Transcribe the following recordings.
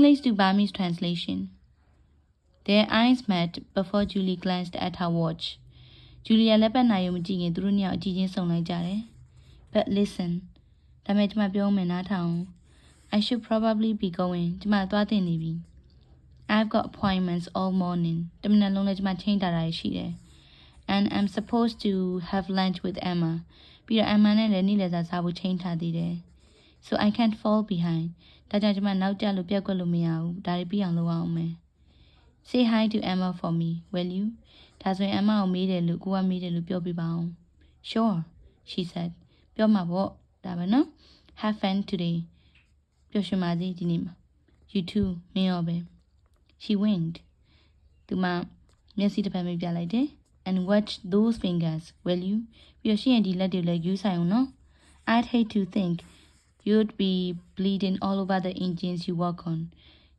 English to Burmese translation. Their eyes met before Julie glanced at her watch. Julia လက်ပတ်နိုင်ရုံမကြည့်ခင်သူတို့နှစ်ယောက်အကြည့်ချင်းဆုံလိုက်ကြတယ် But listen. ဒါမဲ့ကျမပြောမယ်နားထောင် I should probably be going. ကျမသွားတင်နေပြီ I've got appointments all morning. တမနက်လုံးလည်းကျမချိန်ထားတာရှိတယ် And I'm supposed to have lunch with Emma. ပြီးတော့ Emma နဲ့လည်းနေ့လည်စာစားဖို့ချိန်ထားသေးတယ် So I can't fall behind. ဒါကြောင့်ကျမနောက်ကျလို့ပြက်ကွက်လို့မရဘူးဒါတွေပြီးအောင်လုပ်အောင်မယ် Say hi to Emma for me, will you? ဒါဆိုရင် Emma ကိုမေးတယ်လို့ကိုကမေးတယ်လို့ပြောပြပါအောင် Sure, she said. ပြောမှာပေါ့ဒါပဲနော် Have fun today. ပျော်ရွှင်ပါစေဒီနေ့မှာ You too, မင်းရောပဲ She winked. သူမမျက်စိတစ်ဖက်မိပြလိုက်တယ် And watch those fingers, will you? ပြီးတော့ရှင့်ရဲ့ဒီလက်တွေလည်းယူဆိုင်အောင်နော် I'd hate to think you'd be bleeding all over the engines you work on.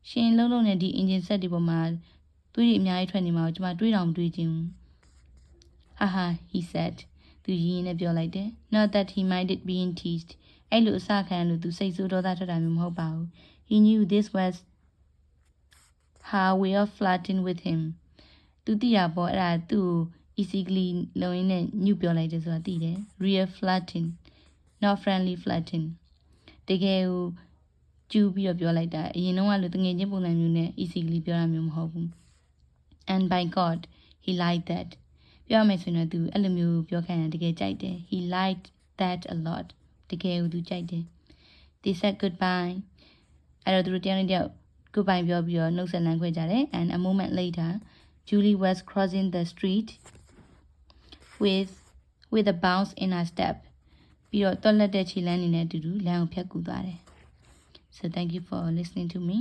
ရှင်လုံးလုံးနဲ့ဒီ engine set တွေပေါ်မှာသွေးတွေအများကြီးထွက်နေမှာကိုကျမတွေးတောင်တွေးခြင်း Haha, he said. သူရင်းနဲ့ပြောလိုက်တယ် Not that he minded being teased. အဲ့လိုအစခံလို့သူစိတ်ဆိုးဒေါသထွက်တာမျိုးမဟုတ်ပါဘူး He knew this was her way of flirting with him. သူသိရပေါ့အဲ့ဒါသူ့ easily လုံးရင်းနဲ့ညှို့ပြောလိုက်တယ်ဆိုတာသိတယ် Real flirting, not friendly flirting. တကယ်ကိုကျူးပြီးတော့ပြောလိုက်တာအရင်တော့ကလို့တငယ်ချင်းပုံစံမျိုးနဲ့ easily ပြောတာမျိုးမဟုတ်ဘူး And by God, he liked that. ပြောရမယ်ဆိုရင်တော့သူအဲ့လိုမျိုးပြောခိုင်းတာတကယ်ကြိုက်တယ် He liked that a lot. တကယ်ကိုသူကြိုက်တယ် They said goodbye. အဲ့တော့သူတို့တယောက်နဲ့တယောက် goodbye ပြောပြီးတော့နှုတ်ဆက်လမ်းခွဲကြတယ် And a moment later, Julie was crossing the street with a bounce in her step. ပြီးတော့တော်လက်တဲ့ခြေလမ်းနေနဲ့အတူတူလမ်းကိုဖြတ်ကူးသွားတယ် So thank you for listening to me.